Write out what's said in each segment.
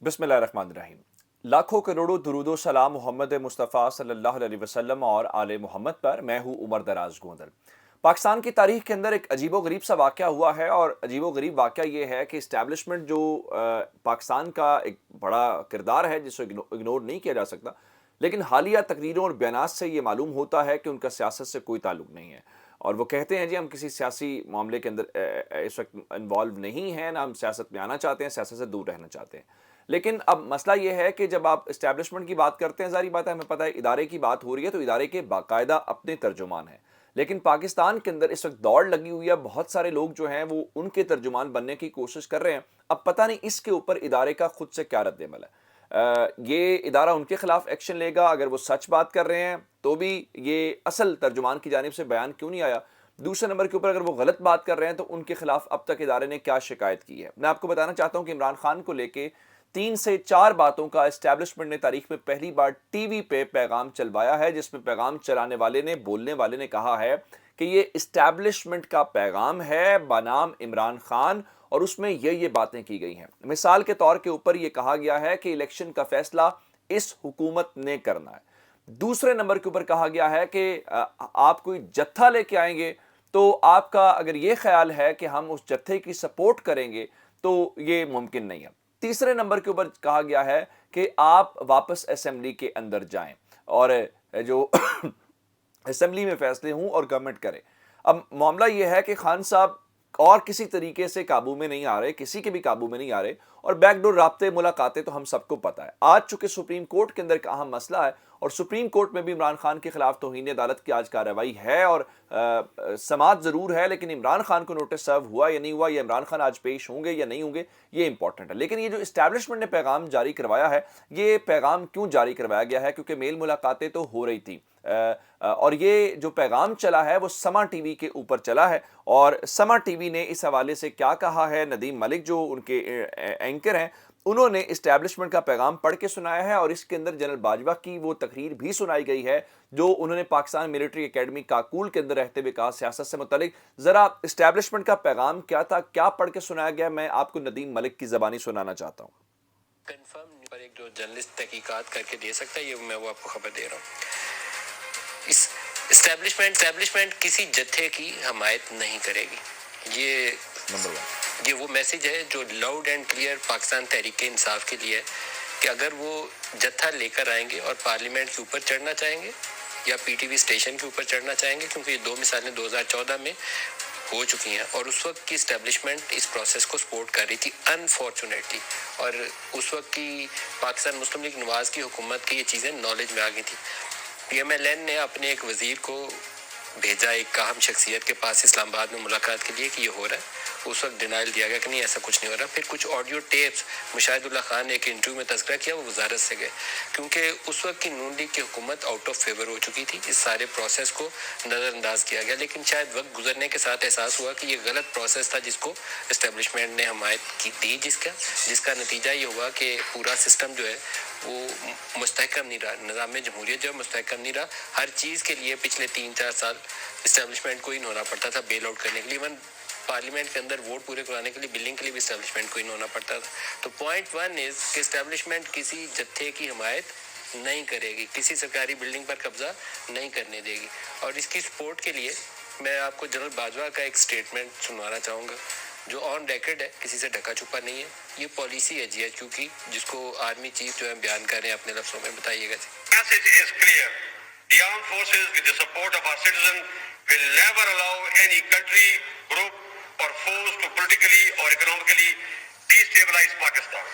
बिस्मिल्लाहिर्रहमानिर्रहीम। लाखों करोड़ों दुरूदो सलाम मोहम्मद मुस्तफ़ा सल्लल्लाहु अलैहि वसल्लम और आले मोहम्मद पर। मैं हूँ उमर दराज गोंदल। पाकिस्तान की तारीख के अंदर एक अजीबो गरीब सा वाक़या हुआ है, और अजीबो गरीब वाक़या ये है कि इस्टेब्लिशमेंट जो पाकिस्तान का एक बड़ा किरदार है जिसे इग्नोर नहीं किया जा सकता, लेकिन हालिया तकरीरों और बयानात से ये मालूम होता है कि उनका सियासत से कोई ताल्लुक नहीं है। और वो कहते हैं जी हम किसी सियासी मामले के अंदर इस वक्त इन्वॉल्व नहीं हैं, ना हम सियासत में आना चाहते हैं, सियासत से दूर रहना चाहते हैं। लेकिन अब मसला ये है कि जब आप इस्टेब्लिशमेंट की बात करते हैं, ज़ाहिर बात है, हमें पता है इदारे की बात हो रही है तो इदारे के बाकायदा अपने तर्जुमान हैं। लेकिन पाकिस्तान के अंदर इस वक्त दौड़ लगी हुई है, बहुत सारे लोग जो हैं वो उनके तर्जुमान बनने की कोशिश कर रहे हैं। अब पता नहीं इसके ऊपर इदारे का खुद से क्या रद्द-ए-अमल है। ये इदारा उनके खिलाफ एक्शन लेगा, अगर वो सच बात कर रहे हैं तो भी ये असल तर्जुमान की जानिब से बयान क्यों नहीं आया। दूसरे नंबर के ऊपर अगर वो गलत बात कर रहे हैं तो उनके खिलाफ अब तक इदारे ने क्या शिकायत की है। मैं आपको बताना चाहता हूं कि इमरान खान को लेके 3 से 4 बातों का इस्टेब्लिशमेंट ने तारीख में पहली बार टीवी पे पैगाम चलवाया है, जिसमें पैगाम चलाने वाले ने, बोलने वाले ने कहा है कि ये इस्टेब्लिशमेंट का पैगाम है बनाम इमरान खान, और उसमें ये बातें की गई हैं। मिसाल के तौर के ऊपर ये कहा गया है कि इलेक्शन का फैसला इस हुकूमत ने करना है। दूसरे नंबर के ऊपर कहा गया है कि आप कोई जत्था लेके आएंगे तो आपका अगर ये ख्याल है कि हम उस जत्थे की सपोर्ट करेंगे तो ये मुमकिन नहीं है। तीसरे नंबर के ऊपर कहा गया है कि आप वापस असेंबली के अंदर जाएं और जो असेंबली में फैसले हों और गवर्नमेंट करे। अब मामला यह है कि खान साहब और किसी तरीके से काबू में नहीं आ रहे, किसी के भी काबू में नहीं आ रहे, और बैकडोर राब्ते मुलाकातें तो हम सबको पता है। आज चूंकि सुप्रीम कोर्ट के अंदर एक अहम मसला है और सुप्रीम कोर्ट में भी इमरान खान के खिलाफ तौहीन अदालत की आज कार्रवाई है, और समाअत जरूर है, लेकिन इमरान खान को नोटिस सर्व हुआ या नहीं हुआ, या इमरान खान आज पेश होंगे या नहीं होंगे, ये इंपॉर्टेंट है। लेकिन ये जो इस्टेब्लिशमेंट ने पैगाम जारी करवाया है, ये पैगाम क्यों जारी करवाया गया है? क्योंकि मेल मुलाकातें तो हो रही थी, और ये जो पैगाम चला है वो समा टीवी के ऊपर चला है, और समा टीवी ने इस हवाले से क्या कहा है, नदीम मलिक जो उनके एंकर हैं, उन्होंने इस्टेब्लिशमेंट का पैगाम पढ़ के सुनाया है, और इसके अंदर जनरल बाजवा की वो तकरीर भी सुनाई गई है जो उन्होंने पाकिस्तान मिलिट्री एकेडमी काकूल के अंदर रहते हुए कहा सियासत से मुतालिक। जरा इस्टेब्लिशमेंट का पैगाम क्या था, क्या पढ़ के सुनाया गया, मैं आपको नदीम मलिक की ज़बानी सुनाना चाहता हूँ। कंफर्म पर एक जो जर्नलिस्ट तहकीकात करके दे सकता है, ये मैं वो आपको खबर दे रहा हूँ। इस इस्टेब्लिशमेंट किसी जत्थे की हमायत नहीं करेगी। ये नंबर 1, ये वो मैसेज है जो loud and clear Pakistan Tehreek Insaf के लिए है कि अगर वो जत्था लेकर आएंगे और पार्लियामेंट के ऊपर चढ़ना चाहेंगे या पीटीवी स्टेशन के ऊपर चढ़ना चाहेंगे, क्योंकि ये 2 मिसालें 2014 में हो चुकी हैं और उस वक्त की इस्टेब्लिशमेंट इस प्रोसेस को सपोर्ट कर रही थी अनफॉर्चुनेटली, और उस वक्त की पाकिस्तान मुस्लिम लीग नवाज की हुकूमत की ये चीज़ें नॉलेज में आ गई थी। पीएमएलएन ने अपने एक वजीर को भेजा एक अहम शख्सियत के पास इस्लामाबाद में मुलाकात के लिए कि ये हो रहा है। उस वक्त डिनाइल दिया गया कि नहीं ऐसा कुछ नहीं हो रहा। फिर कुछ ऑडियो टेप्स मुशाहिदुल्लाह खान ने एक इंटरव्यू में तज़किरा किया, वो वजारत से गए, क्योंकि उस वक्त की नून लीग की हुकूमत आउट ऑफ फेवर हो चुकी थी। इस सारे प्रोसेस को नज़रअंदाज किया गया, लेकिन शायद वक्त गुजरने के साथ एहसास हुआ कि ये गलत प्रोसेस था जिसको इस्टेब्लिशमेंट ने हमायत की दी, जिसका नतीजा ये हुआ कि पूरा सिस्टम जो है वो मुस्तहकम नहीं रहा, निज़ाम जमहूरियत जो है मुस्तहकम नहीं रहा। हर चीज़ के लिए पिछले 3-4 साल इस्टेब्लिशमेंट को इन होना पड़ता था बेल आउट करने के लिए। इवन पार्लियामेंट के अंदर वोट पूरे कराने के लिए, बिलिंग के लिए भी इस्टेब्लिशमेंट को इन होना पड़ता था। तो पॉइंट 1 इज़ कि इस्टेब्लिशमेंट किसी जत्थे की हमायत नहीं करेगी, किसी सरकारी बिल्डिंग पर कब्जा नहीं करने देगी। और इसकी सपोर्ट के लिए मैं आपको जनरल बाजवा का एक स्टेटमेंट सुनवाना चाहूँगा जो ऑन रिकॉर्ड है, किसी से ढका छुपा नहीं है। ये पॉलिसी है जीएचक्यू की, जिसको आर्मी चीफ जो है बयान कर रहे हैं अपने लफ्जों में, बताइएगा जी। Message is clear. The armed forces, with the support of our citizens, will never allow any country, group, or force to politically or economically destabilize Pakistan.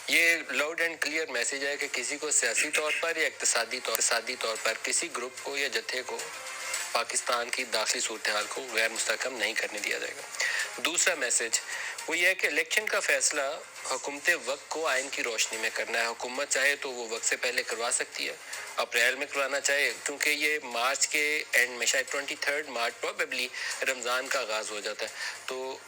ये लाउड एंड क्लियर मैसेज है कि किसी को सियासी तौर पर या इक्तिसादी तौर पर किसी ग्रुप को या जत्थे को पाकिस्तान की दाखिली सूरत हाल को गैर मुस्तहकम नहीं करने दिया जाएगा। दूसरा मैसेज वो ये है कि इलेक्शन का फैसला हुकूमत वक्त को आइन की रोशनी में करना है। हुकूमत चाहे तो वो वक्त से पहले करवा सकती है, अप्रैल में करवाना चाहे, क्योंकि ये मार्च के एंड में शायद 23 मार्च प्रोबेबली रमज़ान का आगाज़ हो जाता है, तो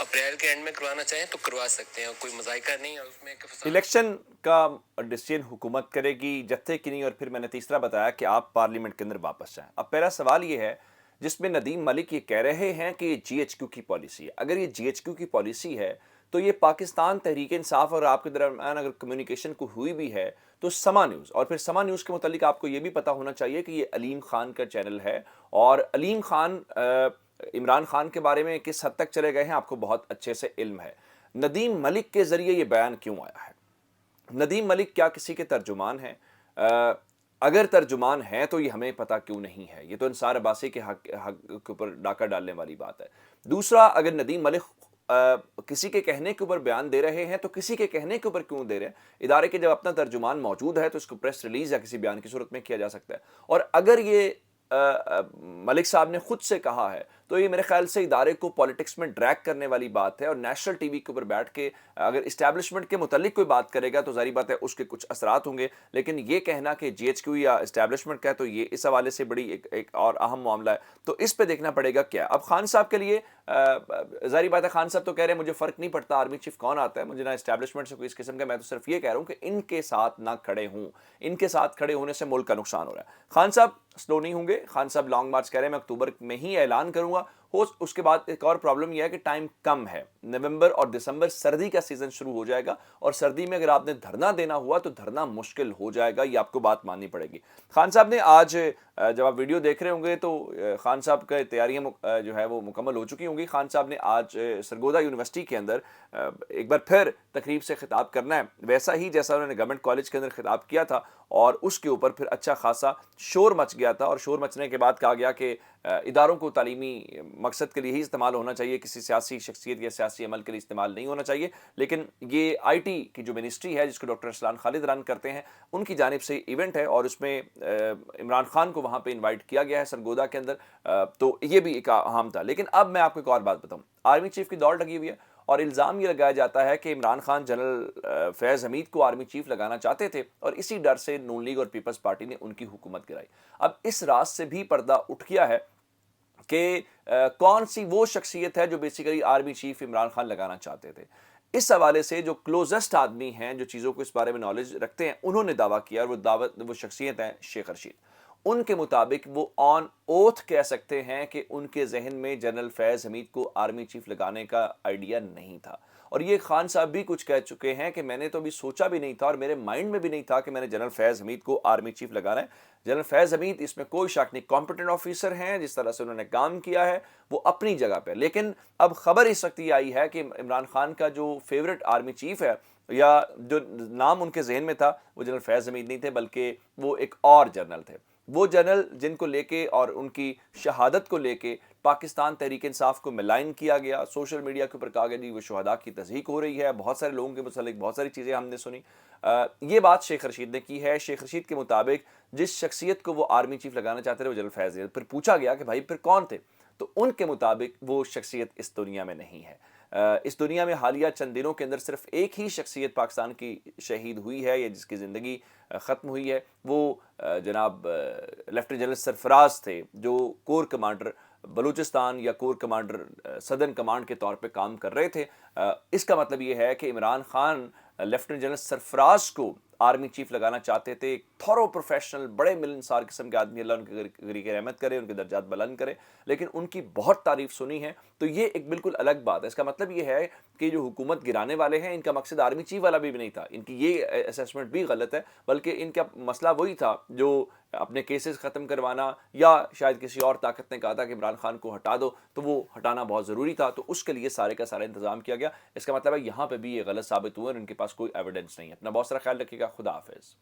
अप्रैल के एंड में करवाना चाहें तो करवा सकते हैं, कोई मज़ाइका नहीं है उसमें। इलेक्शन का डिसीजन हुकूमत करेगी, जत्थे की नहीं। और फिर मैंने तीसरा बताया कि आप पार्लियामेंट के अंदर वापस जाएं। अब पहला सवाल ये है जिसमें नदीम मलिक ये कह रहे हैं कि ये जीएचक्यू की पॉलिसी है। अगर ये जीएचक्यू की पॉलिसी है تو یہ پاکستان تحریک انصاف اور آپ کے درمیان اگر کمیونیکیشن کو ہوئی بھی ہے تو سما نیوز، اور پھر سما نیوز کے متعلق آپ کو یہ بھی پتہ ہونا چاہیے کہ یہ علیم خان کا چینل ہے، اور علیم خان عمران خان کے بارے میں کس حد تک چلے گئے ہیں آپ کو بہت اچھے سے علم ہے۔ ندیم ملک کے ذریعے یہ بیان کیوں آیا ہے؟ ندیم ملک کیا کسی کے ترجمان ہیں؟ اگر ترجمان ہیں تو یہ ہمیں پتہ کیوں نہیں ہے؟ یہ تو انصار عباسی کے حق کے اوپر ڈاکہ ڈالنے والی بات ہے۔ دوسرا، اگر ندیم ملک کسی کے کہنے کے اوپر بیان دے رہے ہیں تو کسی کے کہنے کے اوپر کیوں دے رہے ہیں؟ ادارے کے جب اپنا ترجمان موجود ہے تو اس کو پریس ریلیز یا کسی بیان کی صورت میں کیا جا سکتا ہے، اور اگر یہ ملک صاحب نے خود سے کہا ہے تو یہ میرے خیال سے ادارے کو پولیٹکس میں ڈریگ کرنے والی بات ہے، اور نیشنل ٹی وی کے اوپر بیٹھ کے اگر اسٹیبلشمنٹ کے متعلق کوئی بات کرے گا تو ظاہری بات ہے اس کے کچھ اثرات ہوں گے، لیکن یہ کہنا کہ جی ایچ کیو یا اسٹیبلشمنٹ کا ہے تو یہ اس حوالے سے بڑی ایک اور اہم معاملہ ہے، تو اس پہ دیکھنا پڑے گا کیا۔ اب خان صاحب کے لیے ظاہری بات ہے خان صاحب تو کہہ رہے ہیں مجھے فرق نہیں پڑتا آرمی چیف کون آتا ہے، مجھے نہ اسٹیبلشمنٹ سے کوئی اس قسم کا، میں تو صرف یہ کہہ رہا ہوں کہ ان کے ساتھ نہ کھڑے ہوں، ان کے ساتھ کھڑے ہونے سے ملک کا نقصان ہو رہا ہے۔ خان صاحب سلو نہیں ہوں گے، خان صاحب لانگ مارچ کہہ رہے ہیں میں اکتوبر میں ہی اعلان کروں گا۔ اس کے بعد ایک اور پرابلم یہ ہے کہ ٹائم کم ہے، نومبر اور دسمبر سردی کا سیزن شروع ہو جائے گا، اور سردی میں اگر آپ نے دھرنا دینا ہوا تو دھرنا مشکل ہو جائے گا، یہ آپ کو بات ماننی پڑے گی۔ خان صاحب نے آج جب آپ ویڈیو دیکھ رہے ہوں گے تو خان صاحب کا تیاریاں جو ہے وہ مکمل ہو چکی ہوں گی۔ خان صاحب نے آج سرگودا یونیورسٹی کے اندر ایک بار پھر تقریب سے خطاب کرنا ہے، ویسا ہی جیسا انہوں نے گورنمنٹ کالج کے اندر خطاب کیا تھا، اور اس کے اوپر پھر اچھا خاصا شور مچ گیا تھا، اور شور مچنے کے بعد کہا گیا کہ اداروں کو تعلیمی مقصد کے لیے ہی استعمال ہونا چاہیے، کسی سیاسی شخصیت یا سیاسی عمل کے لیے استعمال نہیں ہونا چاہیے۔ لیکن یہ آئی ٹی کی جو منسٹری ہے جس کو ڈاکٹر ارسلان خالد رن کرتے ہیں، ان کی جانب سے ایونٹ ہے، اور اس میں عمران خان کو وہاں پہ انوائٹ کیا گیا ہے سرگودا کے اندر، تو یہ بھی ایک اہم تھا۔ لیکن اب میں آپ کو ایک اور بات بتاؤں، آرمی چیف کی دوڑ لگی ہوئی ہے، اور الزام یہ لگایا جاتا ہے کہ عمران خان جنرل فیض حمید کو آرمی چیف لگانا چاہتے تھے، اور اسی ڈر سے نون لیگ اور پیپلز پارٹی نے ان کی حکومت گرائی۔ اب اس راز سے بھی پردہ اٹھ گیا ہے کہ کون سی وہ شخصیت ہے جو basically army chief Imran Khan لگانا چاہتے تھے۔ اس حوالے سے جو کلوزسٹ آدمی ہیں، جو چیزوں کو اس بارے میں نالج رکھتے ہیں، انہوں نے دعویٰ کیا، اور وہ شخصیت ہیں شیخ رشید۔ ان کے مطابق وہ آن اوتھ کہہ سکتے ہیں کہ ان کے ذہن میں جنرل فیض حمید کو آرمی چیف لگانے کا آئیڈیا نہیں تھا، اور یہ خان صاحب بھی کچھ کہہ چکے ہیں کہ میں نے تو ابھی سوچا بھی نہیں تھا، اور میرے مائنڈ میں بھی نہیں تھا کہ میں نے جنرل فیض حمید کو آرمی چیف لگانا ہے۔ جنرل فیض حمید اس میں کوئی شک نہیں، کمپیٹنٹ آفیسر ہیں، جس طرح سے انہوں نے کام کیا ہے وہ اپنی جگہ پہ، لیکن اب خبر اس وقت یہ آئی ہے کہ عمران خان کا جو فیورٹ آرمی چیف ہے، یا جو نام ان کے ذہن میں تھا، وہ جنرل فیض حمید نہیں تھے، بلکہ وہ ایک اور جنرل تھے۔ وہ جنرل جن کو لے کے اور ان کی شہادت کو لے کے پاکستان تحریک انصاف کو ملائن کیا گیا، سوشل میڈیا کے اوپر کہا گیا جی وہ شہداء کی تضحیک ہو رہی ہے، بہت سارے لوگوں کے متعلق بہت ساری چیزیں ہم نے سنی۔ یہ بات شیخ رشید نے کی ہے۔ شیخ رشید کے مطابق جس شخصیت کو وہ آرمی چیف لگانا چاہتے تھے وہ جنرل فیض حمید۔ پھر پوچھا گیا کہ بھائی پھر کون تھے، تو ان کے مطابق وہ شخصیت اس دنیا میں نہیں ہے۔ اس دنیا میں حالیہ چند دنوں کے اندر صرف ایک ہی شخصیت پاکستان کی شہید ہوئی ہے، یا جس کی زندگی ختم ہوئی ہے، وہ جناب لیفٹیننٹ جنرل سرفراز تھے، جو کور کمانڈر بلوچستان یا کور کمانڈر صدرن کمانڈ کے طور پہ کام کر رہے تھے۔ اس کا مطلب یہ ہے کہ عمران خان لیفٹیننٹ جنرل سرفراز کو آرمی چیف لگانا چاہتے تھے، ایک تھورو پروفیشنل، بڑے ملنسار قسم کے آدمی، اللہ ان کے غریق رحمت کرے، ان کے درجات بلند کرے، لیکن ان کی بہت تعریف سنی ہے، تو یہ ایک بالکل الگ بات ہے۔ اس کا مطلب یہ ہے کہ جو حکومت گرانے والے ہیں ان کا مقصد آرمی چیف والا بھی نہیں تھا، ان کی یہ اسیسمنٹ بھی غلط ہے، بلکہ ان کا مسئلہ وہی تھا جو اپنے کیسز ختم کروانا، یا شاید کسی اور طاقت نے کہا تھا کہ عمران خان کو ہٹا دو، تو وہ ہٹانا بہت ضروری تھا، تو اس کے لیے سارے کا سارا انتظام کیا گیا۔ اس کا مطلب ہے یہاں پہ بھی یہ غلط ثابت ہوا اور ان کے پاس کوئی ایویڈنس نہیں ہے۔ اپنا بہت سارا خیال رکھیے گا، خدا حافظ۔